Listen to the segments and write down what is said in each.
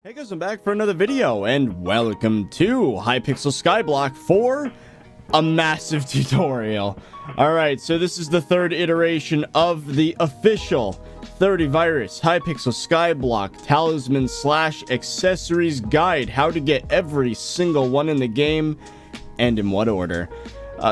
Hey guys, I'm back for another video, and welcome to Hypixel SkyBlock for a massive tutorial. Alright, so this is the third iteration of the official ThirtyVirus Hypixel SkyBlock Talisman / Accessories Guide. How to get every single one in the game, and in what order.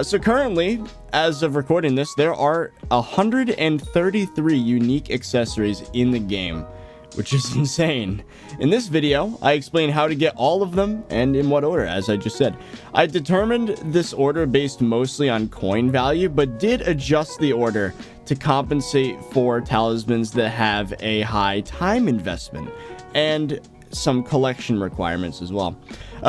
So currently, as of recording this, there are 133 unique accessories in the game, which is insane. In this video, I explain how to get all of them and in what order, as I just said. I determined this order based mostly on coin value, but did adjust the order to compensate for talismans that have a high time investment and some collection requirements as well.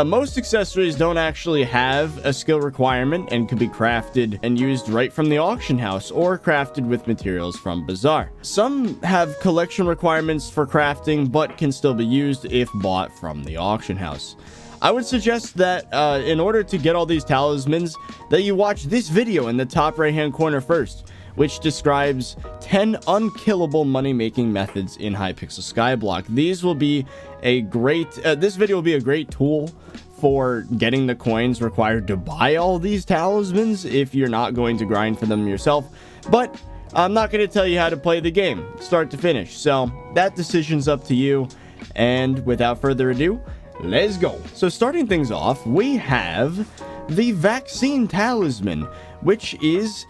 Most accessories don't actually have a skill requirement and can be crafted and used right from the auction house or crafted with materials from Bazaar. Some have collection requirements for crafting but can still be used if bought from the auction house. I would suggest that in order to get all these talismans, that you watch this video in the top right hand corner first, which describes 10 unkillable money-making methods in Hypixel SkyBlock. These will be a great, this video will be a great tool for getting the coins required to buy all these talismans if you're not going to grind for them yourself. But I'm not going to tell you how to play the game, start to finish. So that decision's up to you. And without further ado, let's go. So starting things off, we have the Vaccine Talisman, which is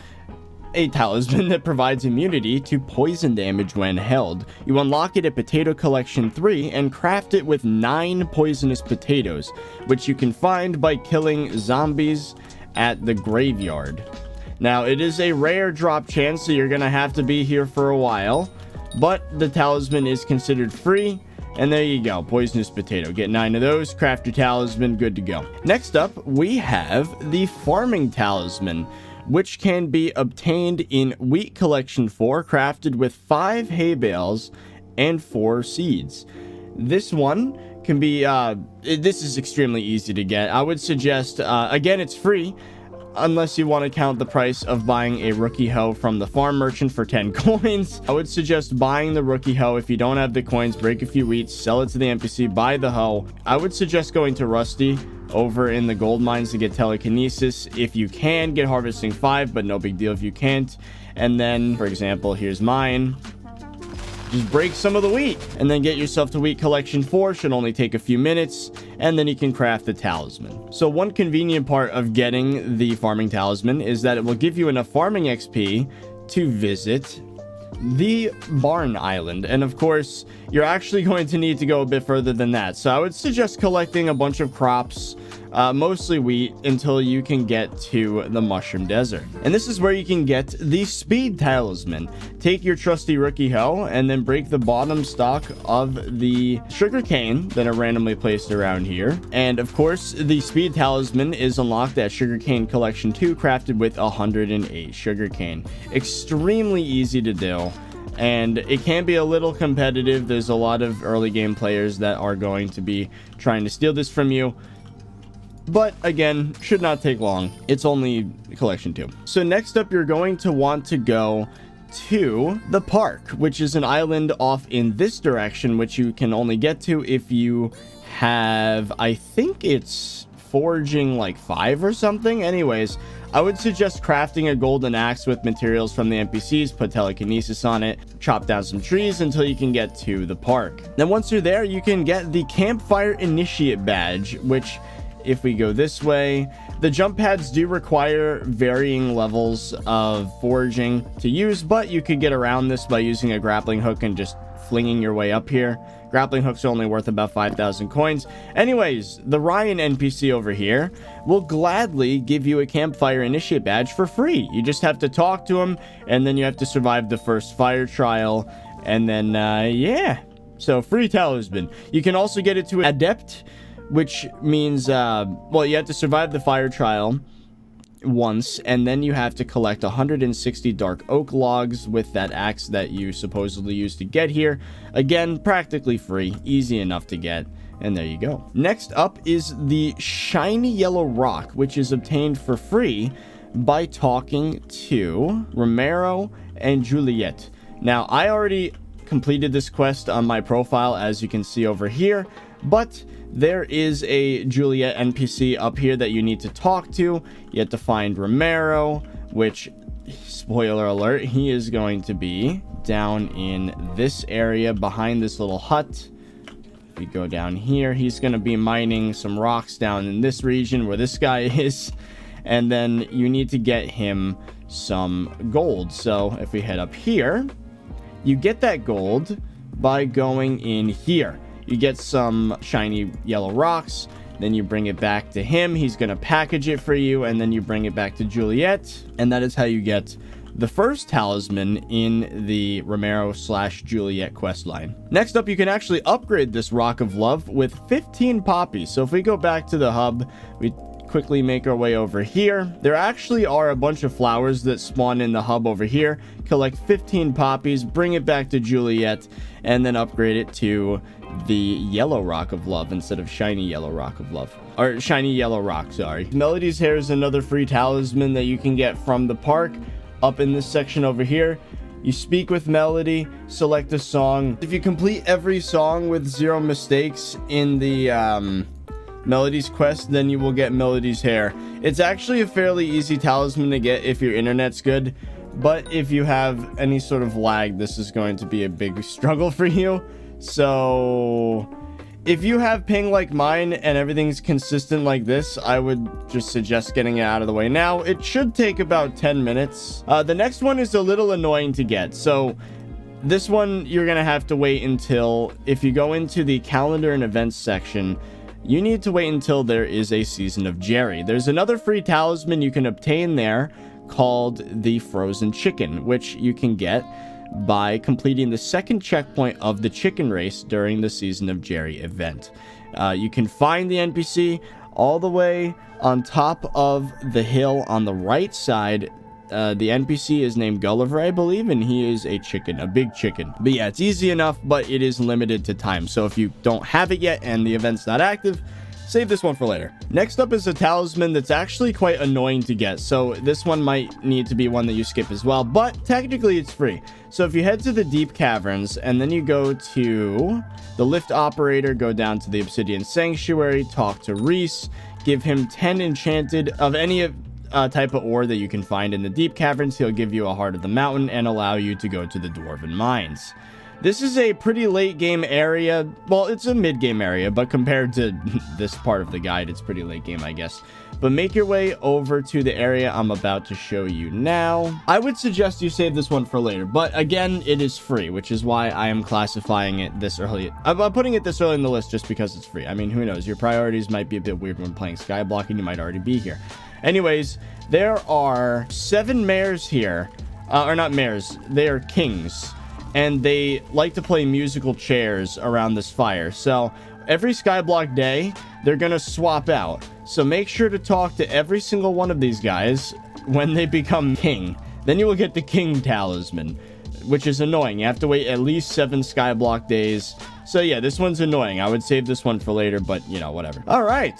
a talisman that provides immunity to poison damage when held. You unlock it at Potato Collection 3 and craft it with 9 poisonous potatoes, which you can find by killing zombies at the graveyard. Now, it is a rare drop chance, so you're gonna have to be here for a while, but the talisman is considered free. And there you go, poisonous potato. Get 9 of those, craft your talisman, good to go. Next up, we have the Farming Talisman, which can be obtained in Wheat Collection 4, crafted with 5 hay bales and 4 seeds. This one can be, this is extremely easy to get. I would suggest, again, it's free, unless you want to count the price of buying a rookie hoe from the farm merchant for 10 coins. I would suggest buying the rookie hoe. If you don't have the coins, break a few wheats, sell it to the NPC, buy the hoe. I would suggest going to Rusty over in the gold mines to get telekinesis. If you can, get harvesting 5, but no big deal if you can't. And then, for example, here's mine. Just break some of the wheat and then get yourself to Wheat Collection 4. Should only take a few minutes, and then you can craft the talisman. So one convenient part of getting the Farming Talisman is that it will give you enough farming XP to visit the Barn Island, and of course you're actually going to need to go a bit further than that. So I would suggest collecting a bunch of crops, mostly wheat, until you can get to the Mushroom Desert. And this is where you can get the Speed Talisman. Take your trusty rookie hoe and then break the bottom stalk of the sugarcane that are randomly placed around here. And of course, the Speed Talisman is unlocked at Sugarcane Collection 2, crafted with 108 sugarcane. Extremely easy to do, and it can be a little competitive. There's a lot of early game players that are going to be trying to steal this from you. But again, should not take long. It's only collection 2. So next up, you're going to want to go to the park, which is an island off in this direction, which you can only get to if you have, I think it's foraging like 5 or something. Anyways, I would suggest crafting a golden axe with materials from the NPCs, put telekinesis on it, chop down some trees until you can get to the park. Then once you're there, you can get the Campfire Initiate badge, which, if we go this way, the jump pads do require varying levels of foraging to use, but you could get around this by using a grappling hook and just flinging your way up here. Grappling hooks are only worth about 5,000 coins. Anyways, the Ryan NPC over here will gladly give you a Campfire Initiate badge for free. You just have to talk to him, and then you have to survive the first fire trial, and then, yeah. So, free talisman. You can also get it to Adept, which means, well, you have to survive the fire trial once, and then you have to collect 160 dark oak logs with that axe that you supposedly used to get here. Again, practically free, easy enough to get, and there you go. Next up is the Shiny Yellow Rock, which is obtained for free by talking to Romero and Juliet. Now, I already completed this quest on my profile, as you can see over here, But there is a Juliet NPC up here that you need to talk to. You have to find Romero, which, spoiler alert, he is going to be down in this area behind this little hut. If we go down here, he's going to be mining some rocks down in this region where this guy is. And then you need to get him some gold. So if we head up here, you get that gold by going in here. You get some shiny yellow rocks, then you bring it back to him. He's going to package it for you, and then you bring it back to Juliet. And that is how you get the first talisman in the Romero/Juliet questline. Next up, you can actually upgrade this Rock of Love with 15 poppies. So if we go back to the hub, we quickly make our way over here. There actually are a bunch of flowers that spawn in the hub over here. Collect 15 poppies, bring it back to Juliet, and then upgrade it to the yellow Rock of Love instead of shiny yellow Rock of Love. Or shiny yellow rock, sorry. Melody's Hair is another free talisman that you can get from the park. Up in this section over here, you speak with Melody, select a song. If you complete every song with 0 mistakes in the Melody's quest, then you will get Melody's Hair. It's actually a fairly easy talisman to get if your internet's good, but if you have any sort of lag, this is going to be a big struggle for you. So if you have ping like mine and everything's consistent like this, I would just suggest getting it out of the way now. It should take about 10 minutes. The next one is a little annoying to get. So this one, you're gonna have to wait until, if you go into the calendar and events section, you need to wait until there is a season of Jerry. There's another free talisman you can obtain there called the Frozen Chicken, which you can get by completing the second checkpoint of the chicken race during the Season of Jerry event. You can find the NPC all the way on top of the hill on the right side. The NPC is named Gulliver, I believe, and he is a chicken, a big chicken. But yeah, it's easy enough, but it is limited to time. So if you don't have it yet and the event's not active, save this one for later. Next up is a talisman that's actually quite annoying to get. So this one might need to be one that you skip as well, but technically it's free. So if you head to the deep caverns and then you go to the lift operator, go down to the Obsidian Sanctuary, talk to Reese, give him 10 enchanted of any type of ore that you can find in the deep caverns. He'll give you a Heart of the Mountain and allow you to go to the Dwarven Mines. This is a pretty late game area. Well, it's a mid game area, but compared to this part of the guide, it's pretty late game, I guess. But make your way over to the area I'm about to show you now. I would suggest you save this one for later, but again, it is free, which is why I am classifying it this early. I'm putting it this early in the list just because it's free. I mean, who knows? Your priorities might be a bit weird when playing SkyBlock, and you might already be here. Anyways, there are 7 mares here. Or not mares, they are kings. And they like to play musical chairs around this fire. So every SkyBlock day, they're going to swap out. So make sure to talk to every single one of these guys when they become king. Then you will get the King Talisman, which is annoying. You have to wait at least 7 SkyBlock days. So yeah, this one's annoying. I would save this one for later, but you know, whatever. All right.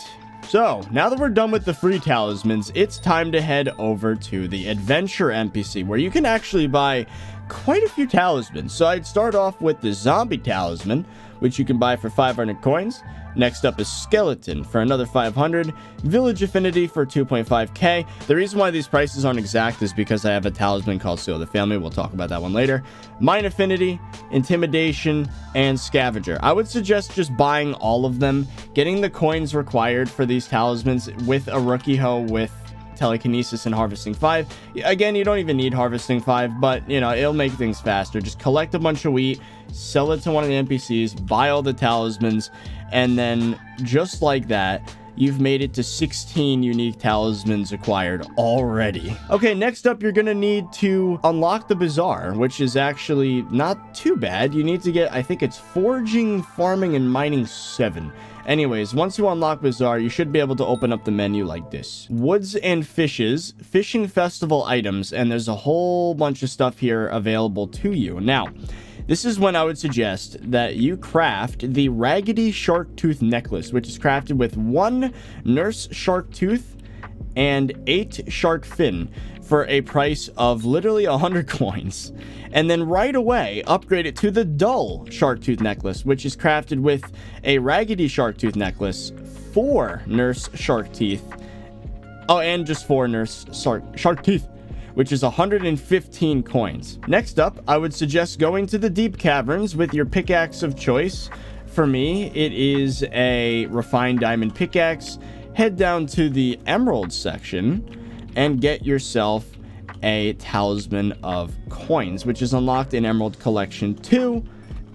So, now that we're done with the free talismans, it's time to head over to the Adventure NPC, where you can actually buy quite a few talismans. So, I'd start off with the Zombie Talisman, which you can buy for 500 coins. Next up is Skeleton for another 500. Village Affinity for 2.5k. The reason why these prices aren't exact is because I have a talisman called Seal of the Family. We'll talk about that one later. Mine Affinity, Intimidation, and Scavenger. I would suggest just buying all of them, getting the coins required for these talismans with a Rookie Hoe with Telekinesis and Harvesting 5. Again, you don't even need Harvesting 5, but, you know, it'll make things faster. Just collect a bunch of wheat, sell it to one of the NPCs, buy all the talismans, and then, just like that, you've made it to 16 unique talismans acquired already. Okay, next up, you're gonna need to unlock the Bazaar, which is actually not too bad. You need to get, I think it's Foraging, Farming, and Mining 7. Anyways, once you unlock Bazaar, you should be able to open up the menu like this. Woods and Fishes, Fishing Festival items, and there's a whole bunch of stuff here available to you. Now, this is when I would suggest that you craft the Raggedy Shark Tooth Necklace, which is crafted with 1 Nurse Shark Tooth and 8 Shark Fin for a price of literally 100 coins. And then right away, upgrade it to the dull shark tooth necklace, which is crafted with a Raggedy shark tooth necklace, 4 nurse shark teeth. Oh, and just 4 nurse shark teeth, which is 115 coins. Next up, I would suggest going to the deep caverns with your pickaxe of choice. For me, it is a refined diamond pickaxe. Head down to the emerald section and get yourself a Talisman of Coins, which is unlocked in Emerald Collection 2.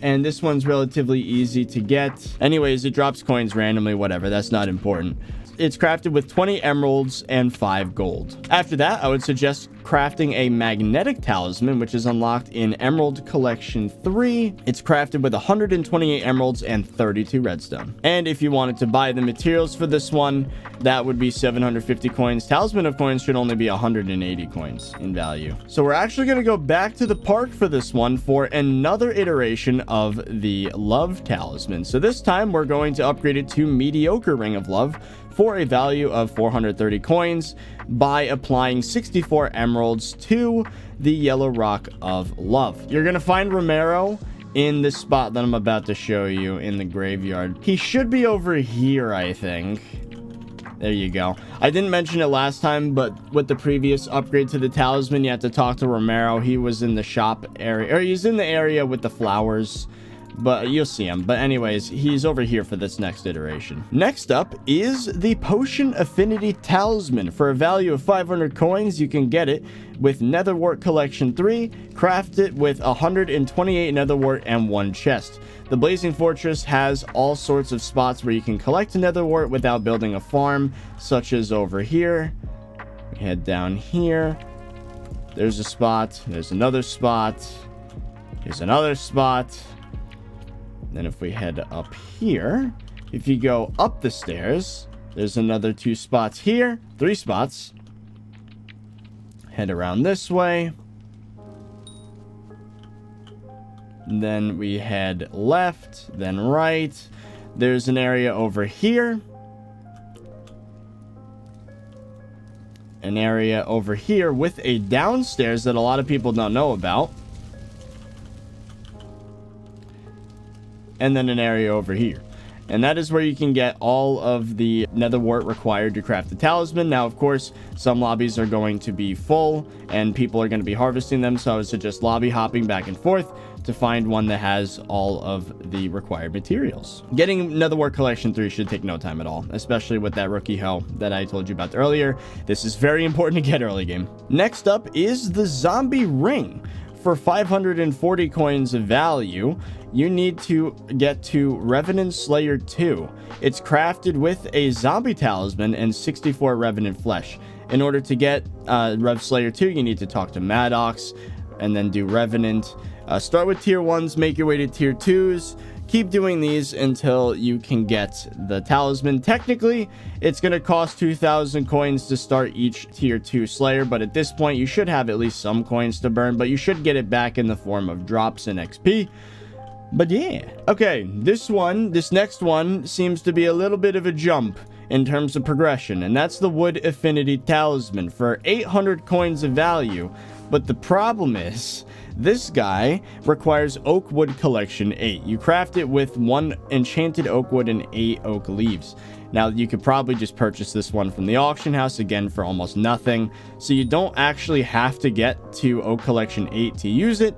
And this one's relatively easy to get. Anyways, it drops coins randomly, whatever, that's not important. It's crafted with 20 emeralds and 5 gold. After that, I would suggest crafting a magnetic talisman, which is unlocked in Emerald Collection 3. It's crafted with 128 emeralds and 32 redstone. And if you wanted to buy the materials for this one, that would be 750 coins. Talisman of Coins should only be 180 coins in value. So we're actually going to go back to the park for this one for another iteration of the Love Talisman. So this time we're going to upgrade it to Mediocre Ring of Love for a value of 430 coins by applying 64 emeralds to the Yellow Rock of Love. You're going to find Romero in this spot that I'm about to show you in the graveyard. He should be over here, I think. There you go. I didn't mention it last time, but with the previous upgrade to the talisman, you had to talk to Romero. He was in the shop area, or he's in the area with the flowers. But you'll see him. But anyways, he's over here for this next iteration. Next up is the Potion Affinity Talisman. For a value of 500 coins, you can get it with Netherwort Collection 3. Craft it with 128 Netherwort and 1 chest. The Blazing Fortress has all sorts of spots where you can collect Netherwort without building a farm, such as over here. We head down here. There's a spot. There's another spot. Here's another spot. Then if we head up here, if you go up the stairs, there's another 2 spots here, 3 spots. Head around this way. Then we head left, then right. There's an area over here. An area over here with a downstairs that a lot of people don't know about. And then an area over here. And that is where you can get all of the Netherwort required to craft the talisman. Now, of course, some lobbies are going to be full and people are going to be harvesting them. So I would suggest lobby hopping back and forth to find one that has all of the required materials. Getting Netherwort Collection 3 should take no time at all, especially with that rookie hoe that I told you about earlier. This is very important to get early game. Next up is the Zombie Ring. For 540 coins of value, you need to get to Revenant Slayer 2. It's crafted with a Zombie Talisman and 64 Revenant Flesh. In order to get Rev Slayer 2, you need to talk to Maddox and then do Revenant. Start with tier 1s, make your way to tier 2s. Keep doing these until you can get the talisman. Technically, it's going to cost 2,000 coins to start each tier 2 slayer, but at this point, you should have at least some coins to burn, but you should get it back in the form of drops and XP. But yeah. Okay, this next one seems to be a little bit of a jump in terms of progression, and that's the Wood Affinity Talisman for 800 coins of value. But the problem is, this guy requires Oak Wood Collection 8. You craft it with 1 enchanted oak wood and 8 oak leaves. Now, you could probably just purchase this one from the auction house, again, for almost nothing. So you don't actually have to get to Oak Collection 8 to use it.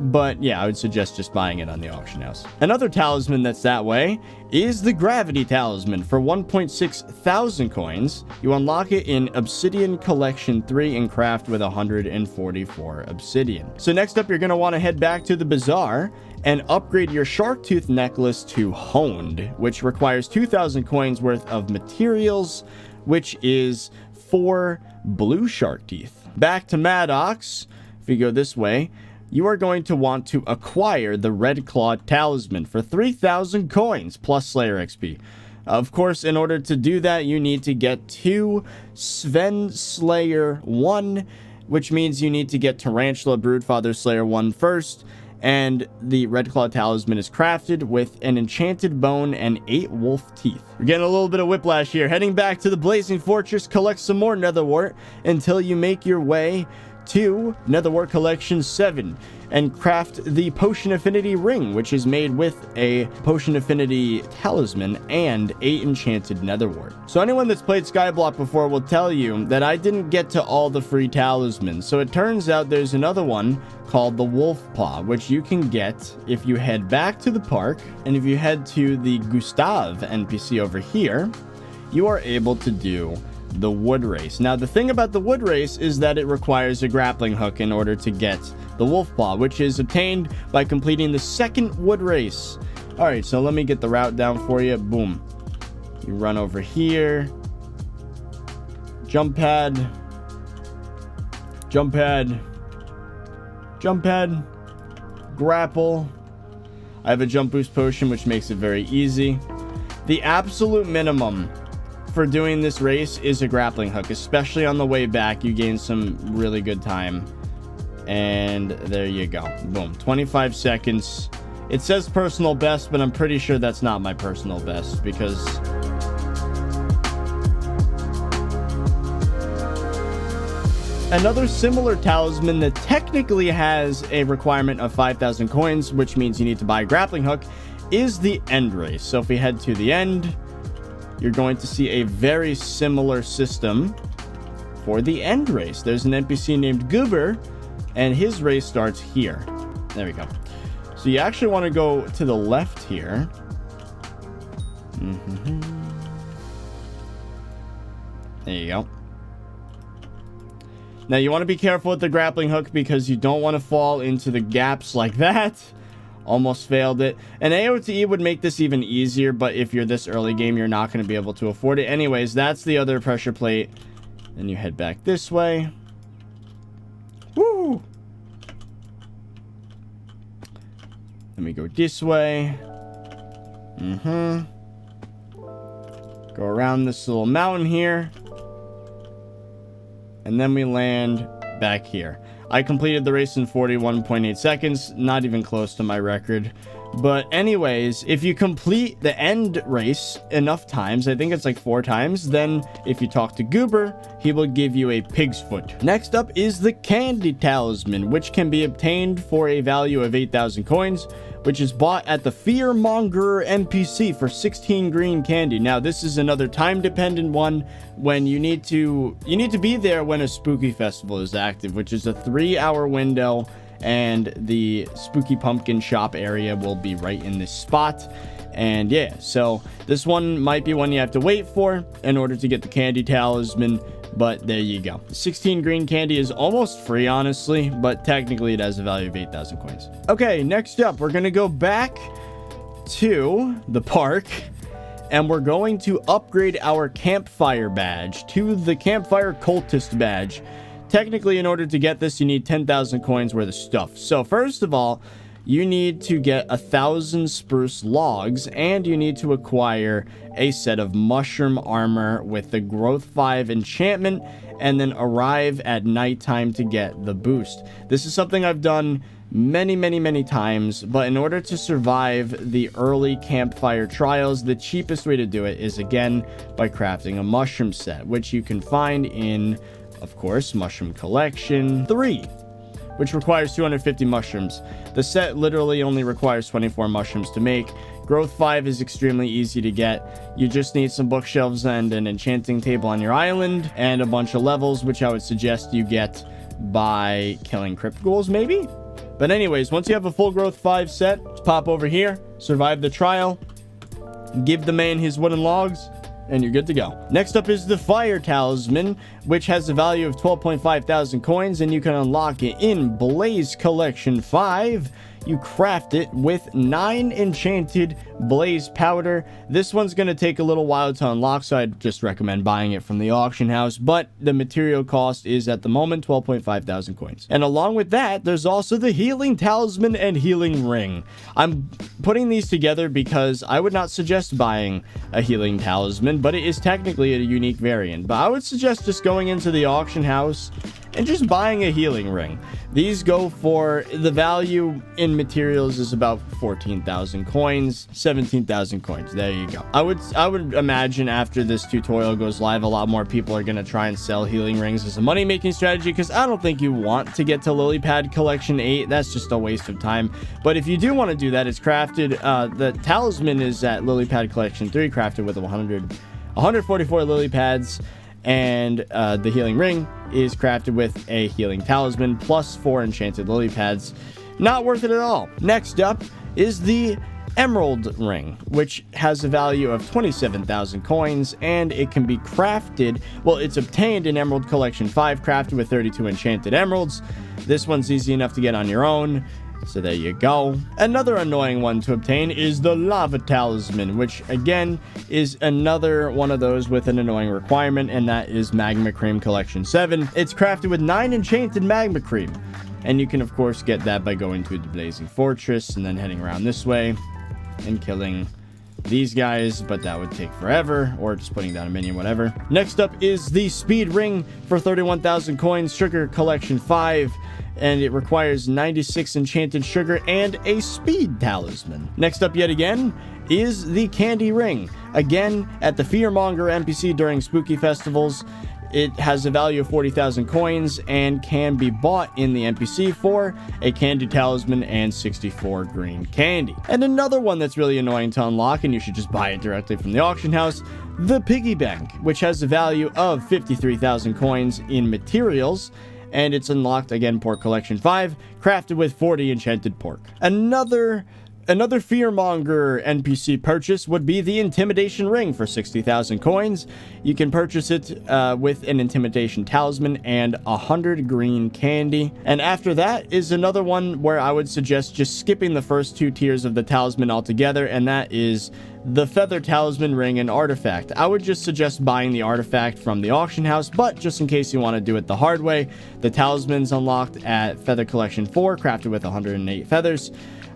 But yeah, I would suggest just buying it on the auction house. Another talisman that's that way is the Gravity Talisman for 1.6 thousand coins. You unlock it in Obsidian Collection 3 and craft with 144 obsidian. So next up, you're going to want to head back to the bazaar and upgrade your shark tooth necklace to Honed, which requires 2,000 coins worth of materials, which is 4 blue shark teeth. Back to Maddox. If you go this way, you are going to want to acquire the Red Claw Talisman for 3,000 coins plus Slayer XP. Of course, in order to do that, you need to get to Sven Slayer 1, which means you need to get Tarantula Broodfather Slayer 1 first, And the Red Claw Talisman is crafted with an enchanted bone and 8 wolf teeth. We're getting a little bit of whiplash here. Heading back to the Blazing Fortress, collect some more netherwort until you make your way to Netherwort Collection 7 and craft the Potion Affinity Ring, which is made with a Potion Affinity Talisman and 8 enchanted netherwort. So anyone that's played SkyBlock before will tell you that I didn't get to all the free talismans. So it turns out there's another one called the Wolf Paw, which you can get if you head back to the park, and if you head to the Gustav NPC over here, you are able to do the wood race. Now, the thing about the wood race is that it requires a grappling hook in order to get the wolf paw, which is obtained by completing the second wood race. All right, so let me get the route down for you. Boom. You run over here. Jump pad. Jump pad. Jump pad. Grapple. I have a jump boost potion, which makes it very easy. The absolute minimum for doing this race is a grappling hook, especially on the way back. You gain some really good time, and there you go. Boom. 25 seconds. It says personal best, but I'm pretty sure that's not my personal best, because another similar talisman that technically has a requirement of 5,000 coins, which means you need to buy a grappling hook, is the end race. So if we head to the end, you're going to see a very similar system for the end race. There's an NPC named Goober, and his race starts here. There we go. So you actually want to go to the left here. There you go. Now you want to be careful with the grappling hook because you don't want to fall into the gaps like that. Almost failed it. An AOTE would make this even easier, but if you're this early game, you're not going to be able to afford it. Anyways, that's the other pressure plate. Then you head back this way. Woo! Then we go this way. Go around this little mountain here. And then we land back here. I completed the race in 41.8 seconds, not even close to my record. But anyways, if you complete the end race enough times, I think it's like 4 times, then if you talk to Goober, he will give you a pig's foot. Next up is the Candy Talisman, which can be obtained for a value of 8,000 coins, which is bought at the Fearmonger NPC for 16 green candy. Now, this is another time-dependent one when you need to be there when a spooky festival is active, which is a 3-hour window, and the spooky pumpkin shop area will be right in this spot. And yeah, so this one might be one you have to wait for in order to get the Candy Talisman, but there you go. 16 green candy is almost free, honestly, but technically it has a value of 8,000 coins. Okay, next up, we're gonna go back to the park, and we're going to upgrade our Campfire badge to the Campfire Cultist badge. Technically, in order to get this, you need 10,000 coins worth of stuff. So first of all, you need to get 1,000 spruce logs, and you need to acquire a set of mushroom armor with the growth 5 enchantment, and then arrive at nighttime to get the boost. This is something I've done many times, but in order to survive the early campfire trials, the cheapest way to do it is, again, by crafting a mushroom set, which you can find in, of course, Mushroom Collection 3, which requires 250 mushrooms. The set literally only requires 24 mushrooms to make. Growth 5 is extremely easy to get. You just need some bookshelves and an enchanting table on your island, and a bunch of levels, which I would suggest you get by killing crypt ghouls, maybe? But anyways, once you have a full growth 5 set, just pop over here, survive the trial, give the man his wooden logs, and you're good to go. Next up is the Fire Talisman, which has a value of 12.5 thousand coins, and you can unlock it in Blaze Collection 5. You craft it with 9 enchanted blaze powder. This one's going to take a little while to unlock, so I'd just recommend buying it from the auction house, but the material cost is at the moment 12.5 thousand coins. And along with that, there's also the Healing Talisman and Healing Ring. I'm putting these together because I would not suggest buying a Healing Talisman, but it is technically a unique variant. But I would suggest just going into the auction house and just buying a healing ring. These go for, the value in materials is about 14,000 coins, 17,000 coins. There you go. I would imagine after this tutorial goes live, a lot more people are going to try and sell healing rings as a money-making strategy, because I don't think you want to get to Lily Pad Collection 8. That's just a waste of time. But if you do want to do that, it's crafted, the talisman is at Lily Pad Collection 3, crafted with 144 lily pads. And the healing ring is crafted with a healing talisman plus 4 enchanted lily pads. Not worth it at all. Next up is the emerald ring, which has a value of 27,000 coins, and it can be crafted, well, it's obtained in Emerald Collection 5, crafted with 32 enchanted emeralds. This one's easy enough to get on your own. So there you go. Another annoying one to obtain is the Lava Talisman, which again is another one of those with an annoying requirement, and that is Magma Cream Collection 7. It's crafted with 9 enchanted Magma Cream, and you can of course get that by going to the Blazing Fortress and then heading around this way and killing these guys, but that would take forever, or just putting down a minion, whatever. Next up is the Speed Ring for 31,000 coins, Sugar Collection 5. And it requires 96 enchanted sugar and a speed talisman. Next up yet again is the Candy Ring. Again, at the Fearmonger NPC during spooky festivals. It has a value of 40,000 coins and can be bought in the NPC for a candy talisman and 64 green candy. And another one that's really annoying to unlock, and you should just buy it directly from the auction house, the Piggy Bank, which has a value of 53,000 coins in materials. And it's unlocked, again, Pork Collection 5, crafted with 40 enchanted pork. Another Fearmonger NPC purchase would be the Intimidation Ring for 60,000 coins. You can purchase it with an Intimidation Talisman and 100 green candy. And after that is another one where I would suggest just skipping the first 2 tiers of the talisman altogether, and that is the Feather Talisman Ring and Artifact. I would just suggest buying the artifact from the auction house, but just in case you want to do it the hard way, the talisman's unlocked at Feather Collection 4, crafted with 108 feathers.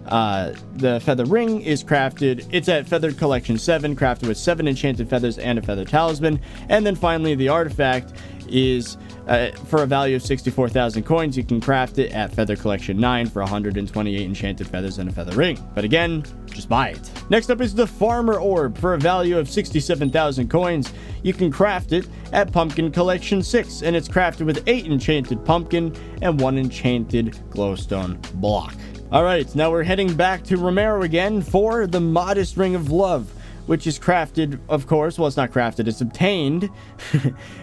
The Feather Ring is crafted, it's at Feather Collection 7, crafted with 7 enchanted feathers and a Feather Talisman. And then finally, the artifact is for a value of 64,000 coins. You can craft it at Feather Collection 9 for 128 enchanted feathers and a Feather Ring. But again, just buy it. Next up is the Farmer Orb for a value of 67,000 coins. You can craft it at Pumpkin Collection 6, and it's crafted with 8 enchanted pumpkin and 1 enchanted glowstone block. Alright, now we're heading back to Romero again for the Modest Ring of Love, which is crafted, of course, well, it's not crafted, it's obtained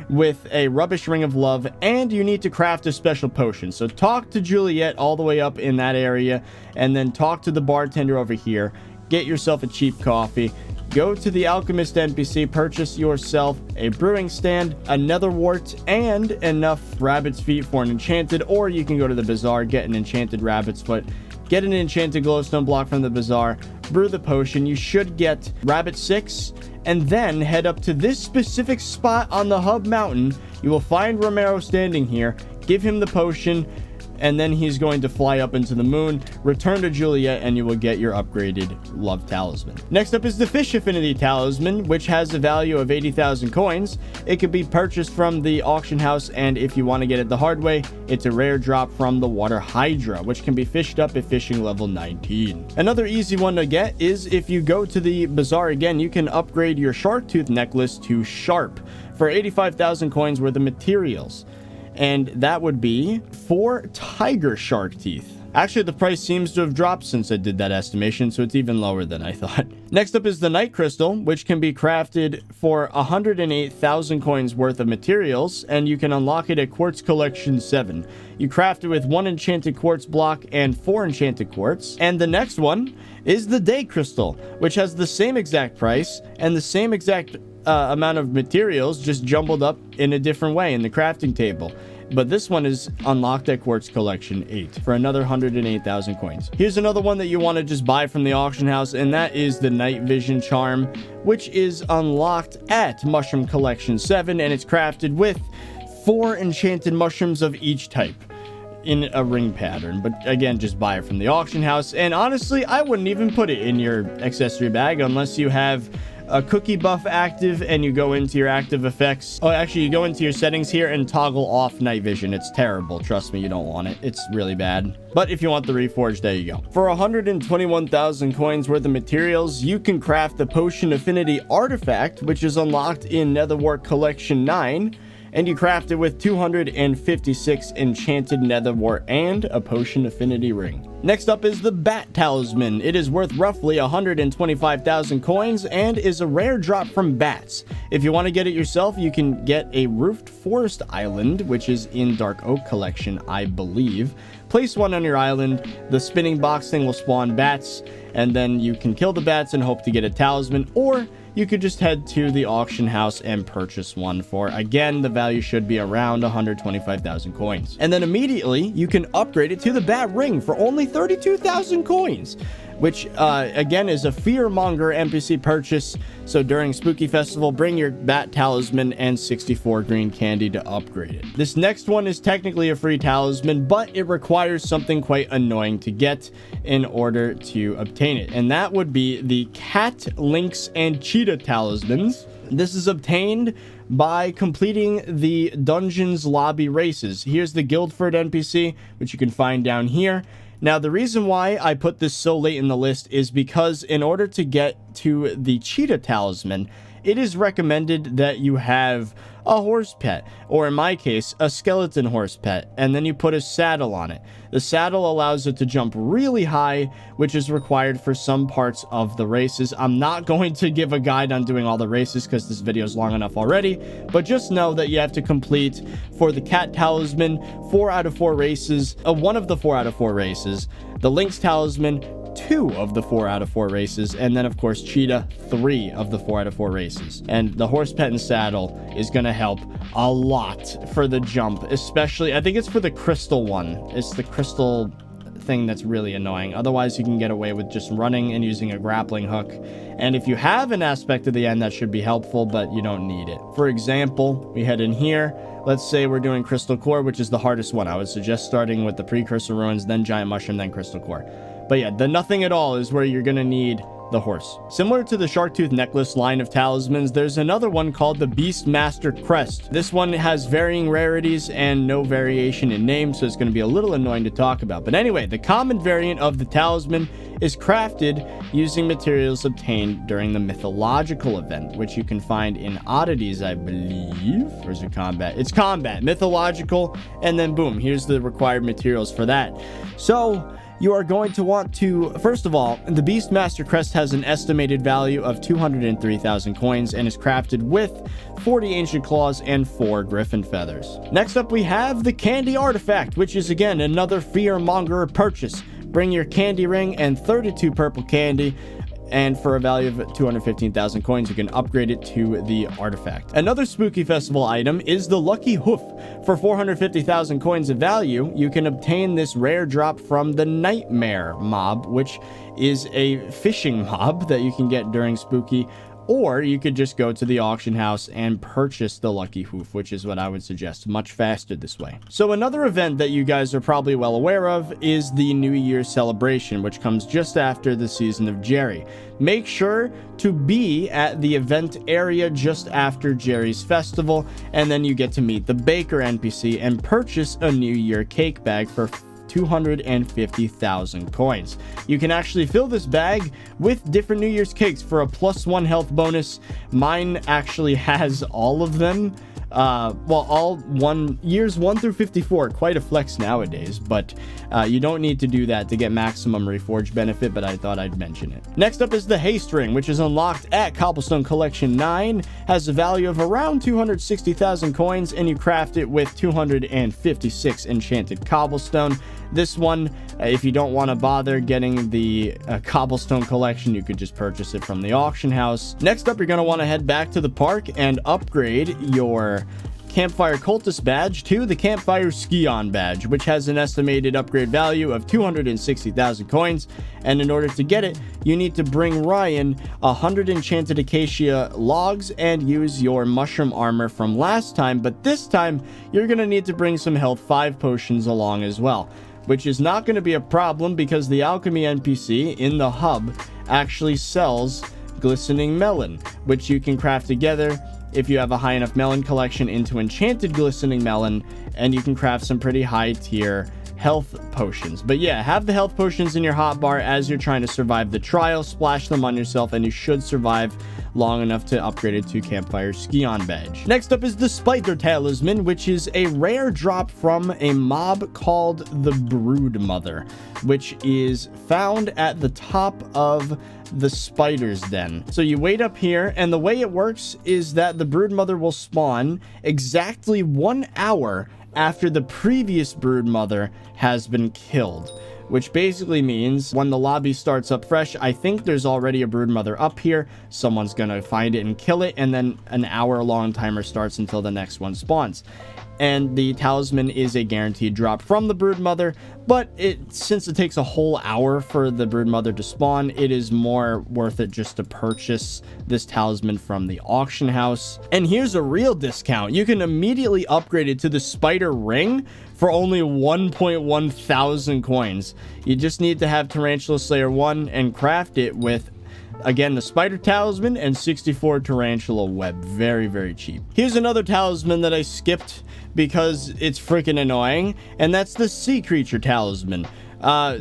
with a Rubbish Ring of Love, and you need to craft a special potion. So talk to Juliet all the way up in that area, and then talk to the bartender over here, get yourself a cheap coffee, go to the Alchemist NPC, purchase yourself a brewing stand, a nether wart, and enough rabbit's feet for an enchanted, or you can go to the bazaar, get an enchanted rabbit's foot, get an enchanted glowstone block from the bazaar, brew the potion. You should get Rabbit 6, and then head up to this specific spot on the hub mountain. You will find Romero standing here, give him the potion, and then he's going to fly up into the moon, return to Juliet, and you will get your upgraded Love Talisman. Next up is the Fish Affinity Talisman, which has a value of 80,000 coins. It can be purchased from the auction house, and if you want to get it the hard way, it's a rare drop from the Water Hydra, which can be fished up at fishing level 19. Another easy one to get is if you go to the bazaar again, you can upgrade your Shark Tooth necklace to Sharp for 85,000 coins worth of materials. And that would be 4 tiger shark teeth. Actually, the price seems to have dropped since I did that estimation, so it's even lower than I thought. Next up is the Night Crystal, which can be crafted for 108,000 coins worth of materials, and you can unlock it at Quartz Collection 7. You craft it with 1 enchanted quartz block and 4 enchanted quartz. And the next one is the Day Crystal, which has the same exact price and the same exact amount of materials, just jumbled up in a different way in the crafting table. But this one is unlocked at Quartz Collection 8 for another 108,000 coins. Here's another one that you want to just buy from the auction house, and that is the Night Vision Charm, which is unlocked at Mushroom Collection 7, and it's crafted with 4 enchanted mushrooms of each type in a ring pattern. But again, just buy it from the auction house. And honestly, I wouldn't even put it in your accessory bag unless you have a cookie buff active and you go into your active effects. Oh, actually, you go into your settings here and toggle off night vision. It's terrible. Trust me, you don't want it. It's really bad. But if you want the reforge, there you go. For 121,000 coins worth of materials, you can craft the Potion Affinity artifact, which is unlocked in Netherwart Collection 9. And you craft it with 256 enchanted netherwort and a potion affinity ring. Next up is the Bat Talisman. It is worth roughly 125,000 coins and is a rare drop from bats. If you want to get it yourself, you can get a Roofed Forest Island, which is in Dark Oak Collection, I believe. Place one on your island, the spinning box thing will spawn bats, and then you can kill the bats and hope to get a talisman, or you could just head to the auction house and purchase one for, again, the value should be around 125,000 coins. And then immediately, you can upgrade it to the Bat Ring for only 32,000 coins, which, again, is a fearmonger NPC purchase. So during Spooky Festival, bring your Bat Talisman and 64 green candy to upgrade it. This next one is technically a free talisman, but it requires something quite annoying to get in order to obtain it. And that would be the Cat, Lynx, and Cheetah Talismans. This is obtained by completing the Dungeons Lobby races. Here's the Guildford NPC, which you can find down here. Now, the reason why I put this so late in the list is because in order to get to the Cheetah Talisman, it is recommended that you have a horse pet, or in my case, a skeleton horse pet, and then you put a saddle on it. The saddle allows it to jump really high, which is required for some parts of the races. I'm not going to give a guide on doing all the races because this video is long enough already, but just know that you have to complete, for the Cat Talisman, 4 out of 4 races, one of the 4 out of 4 races, the Lynx Talisman, 2 of the 4 out of 4 races, and then of course Cheetah, 3 of the 4 out of 4 races. And the horse pet and saddle is going to help a lot for the jump, especially I think it's for the crystal one. It's the crystal thing that's really annoying. Otherwise you can get away with just running and using a grappling hook, and if you have an aspect of the end, that should be helpful, but you don't need it. For example, we head in here. Let's say we're doing Crystal Core, which is the hardest one. I would suggest starting with the Precursor Ruins, then Giant Mushroom, then Crystal Core. But yeah, the nothing at all is where you're gonna need the horse. Similar to the Sharktooth Necklace line of talismans, there's another one called the Beastmaster Crest. This one has varying rarities and no variation in name, so it's going to be a little annoying to talk about. But anyway, the common variant of the talisman is crafted using materials obtained during the mythological event, which you can find in oddities, I believe. Or is it combat? It's combat, mythological, and then boom, here's the required materials for that. So you are going to want to, first of all, the Beastmaster Crest has an estimated value of 203,000 coins and is crafted with 40 Ancient Claws and 4 Griffin Feathers. Next up, we have the Candy Artifact, which is again another fearmonger purchase. Bring your candy ring and 32 purple candy, and for a value of 215,000 coins, you can upgrade it to the artifact. Another Spooky Festival item is the Lucky Hoof. For 450,000 coins of value, you can obtain this rare drop from the Nightmare mob, which is a fishing mob that you can get during Spooky, or you could just go to the auction house and purchase the Lucky Hoof, which is what I would suggest, much faster this way. So another event that you guys are probably well aware of is the New Year's celebration, which comes just after the season of Jerry. Make sure to be at the event area just after Jerry's festival, and then you get to meet the Baker NPC and purchase a New Year cake bag for 250,000 coins. You can actually fill this bag with different New Year's cakes for a +1 health bonus. Mine actually has all of them. Well, all years 1 through 54, quite a flex nowadays, but you don't need to do that to get maximum reforge benefit, but I thought I'd mention it. Next up is the Haste Ring, which is unlocked at Cobblestone Collection 9, has a value of around 260,000 coins, and you craft it with 256 enchanted cobblestone. This one, if you don't want to bother getting the Cobblestone Collection, you could just purchase it from the auction house. Next up, you're going to want to head back to the park and upgrade your Campfire Cultist badge to the Campfire Ski-On badge, which has an estimated upgrade value of 260,000 coins. And in order to get it, you need to bring Ryan 100 enchanted acacia logs and use your mushroom armor from last time. But this time, you're going to need to bring some health 5 potions along as well, which is not going to be a problem because the alchemy NPC in the hub actually sells Glistening Melon, which you can craft together if you have a high enough melon collection into Enchanted Glistening Melon, and you can craft some pretty high tier health potions. But yeah, have the health potions in your hotbar as you're trying to survive the trial. Splash them on yourself and you should survive long enough to upgrade it to Campfire Scion Badge. Next up is the Spider Talisman, which is a rare drop from a mob called the Brood Mother, which is found at the top of the spider's den. So you wait up here, and the way it works is that the Brood Mother will spawn exactly 1 hour after the previous Brood Mother has been killed, which basically means when the lobby starts up fresh, I think there's already a Brood Mother up here. Someone's gonna find it and kill it, and then an hour-long timer starts until the next one spawns. And the talisman is a guaranteed drop from the Brood Mother, but since it takes a whole hour for the Brood Mother to spawn, it is more worth it just to purchase this talisman from the auction house. And here's a real discount. You can immediately upgrade it to the Spider Ring for only 1.1 thousand coins. You just need to have Tarantula Slayer 1 and craft it with, again, the Spider Talisman and 64 Tarantula Web. Very, very cheap. Here's another talisman that I skipped because it's freaking annoying, and that's the Sea Creature Talisman.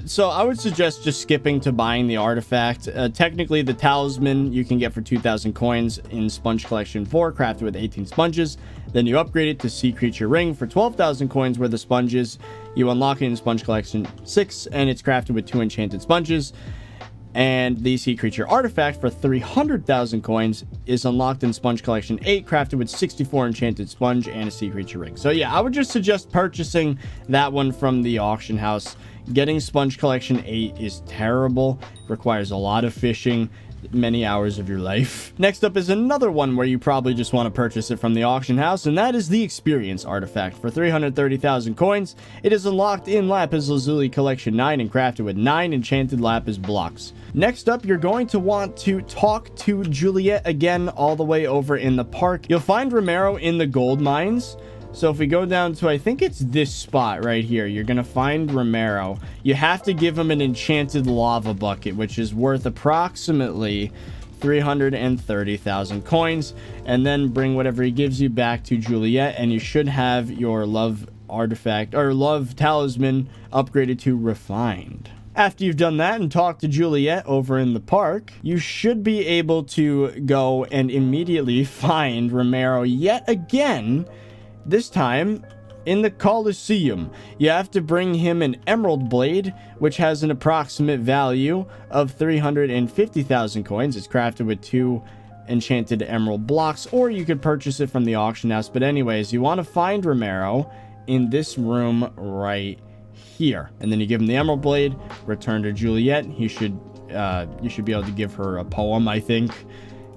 So I would suggest just skipping to buying the artifact. Technically, the talisman you can get for 2,000 coins in Sponge Collection 4, crafted with 18 sponges. Then you upgrade it to Sea Creature Ring for 12,000 coins worth of sponges. You unlock it in Sponge Collection 6, and it's crafted with 2 enchanted sponges. And the Sea Creature Artifact for 300,000 coins is unlocked in Sponge Collection 8, crafted with 64 enchanted sponge and a Sea Creature Ring. So yeah, I would just suggest purchasing that one from the auction house. Getting Sponge Collection 8 is terrible. It requires a lot of fishing, many hours of your life. Next up is another one where you probably just want to purchase it from the auction house, and that is the Experience Artifact for 330,000 coins. It is unlocked in Lapis Lazuli Collection 9 and crafted with 9 enchanted lapis blocks. Next up, you're going to want to talk to Juliet again all the way over in the park. You'll find Romero in the gold mines. So if we go down to, I think it's this spot right here, you're going to find Romero. You have to give him an enchanted lava bucket, which is worth approximately 330,000 coins. And then bring whatever he gives you back to Juliet, and you should have your love artifact, or love talisman, upgraded to refined. After you've done that and talked to Juliet over in the park, you should be able to go and immediately find Romero yet again. This time in the Coliseum. You have to bring him an emerald blade, which has an approximate value of 350,000 coins. It's crafted with 2 enchanted emerald blocks, or you could purchase it from the auction house. But anyways, you want to find Romero in this room right here, and then you give him the emerald blade, return to Juliet. You should be able to give her a poem, I think,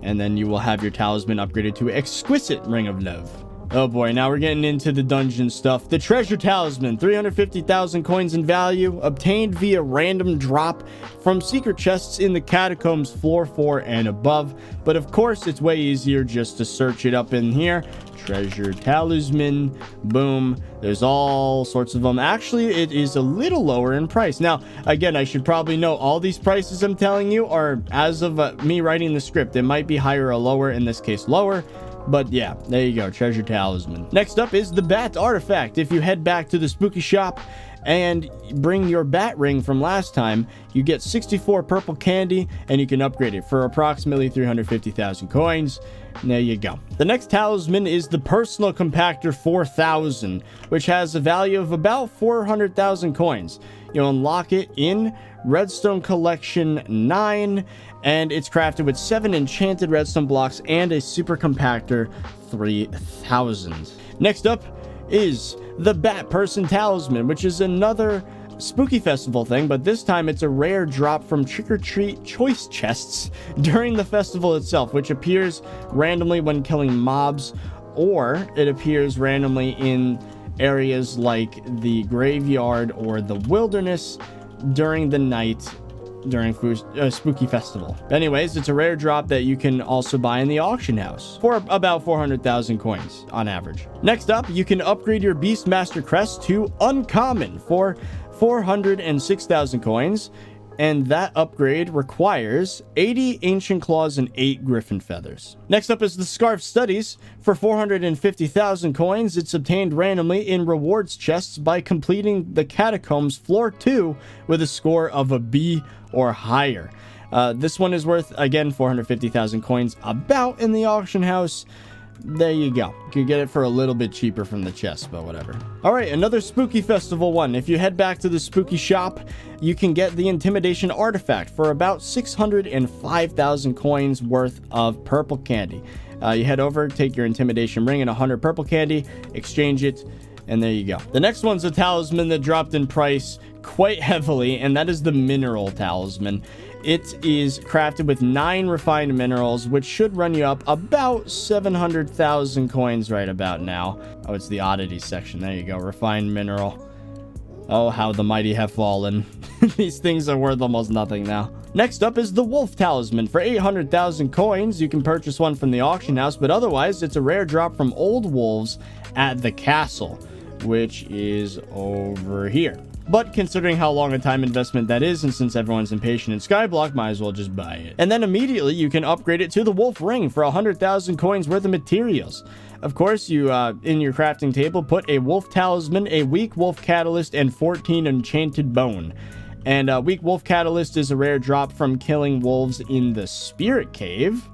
and then you will have your talisman upgraded to Exquisite Ring of Love. Oh boy, now we're getting into the dungeon stuff. The Treasure Talisman, 350,000 coins in value, obtained via random drop from secret chests in the catacombs floor 4 and above. But of course, it's way easier just to search it up in here. Treasure Talisman, boom. There's all sorts of them. Actually, it is a little lower in price. Now, again, I should probably know all these prices I'm telling you are as of me writing the script. It might be higher or lower, in this case lower. But yeah, there you go, Treasure Talisman. Next up is the Bat Artifact. If you head back to the spooky shop and bring your bat ring from last time, you get 64 purple candy, and you can upgrade it for approximately 350,000 coins. There you go. The next talisman is the Personal Compactor 4000, which has a value of about 400,000 coins. You'll unlock it in Redstone Collection 9, and it's crafted with 7 enchanted redstone blocks and a Super Compactor 3000. Next up is the Bat Person Talisman, which is another Spooky Festival thing, but this time it's a rare drop from Trick or Treat choice chests during the festival itself, which appears randomly when killing mobs, or it appears randomly in areas like the graveyard or the wilderness during the night during Spooky Festival. Anyways, it's a rare drop that you can also buy in the auction house for about 400,000 coins on average. Next up, you can upgrade your Beastmaster Crest to Uncommon for 406,000 coins. and that upgrade requires 80 Ancient Claws and 8 Griffin Feathers. Next up is the Scarf Studies. For 450,000 coins, it's obtained randomly in rewards chests by completing the Catacombs Floor 2 with a score of a B or higher. This one is worth, again, 450,000 coins about in the auction house. There you go. You can get it for a little bit cheaper from the chest, but whatever. All right, another Spooky Festival one. If you head back to the Spooky Shop, you can get the Intimidation Artifact for about 605,000 coins worth of purple candy. You head over, take your Intimidation Ring and 100 purple candy, exchange it, and there you go. The next one's a talisman that dropped in price quite heavily, and that is the Mineral Talisman. It is crafted with 9 refined minerals, which should run you up about 700,000 coins right about now. Oh, it's the oddities section. There you go. Refined mineral. Oh, how the mighty have fallen. These things are worth almost nothing now. Next up is the Wolf Talisman. For 800,000 coins, you can purchase one from the auction house, but otherwise, it's a rare drop from old wolves at the castle, which is over here. But considering how long a time investment that is, and since everyone's impatient in SkyBlock, might as well just buy it. And then immediately you can upgrade it to the Wolf Ring for 100,000 coins worth of materials. Of course, you, in your crafting table, put a Wolf Talisman, a Weak Wolf Catalyst, and 14 Enchanted Bone. And Weak Wolf Catalyst is a rare drop from killing wolves in the Spirit Cave,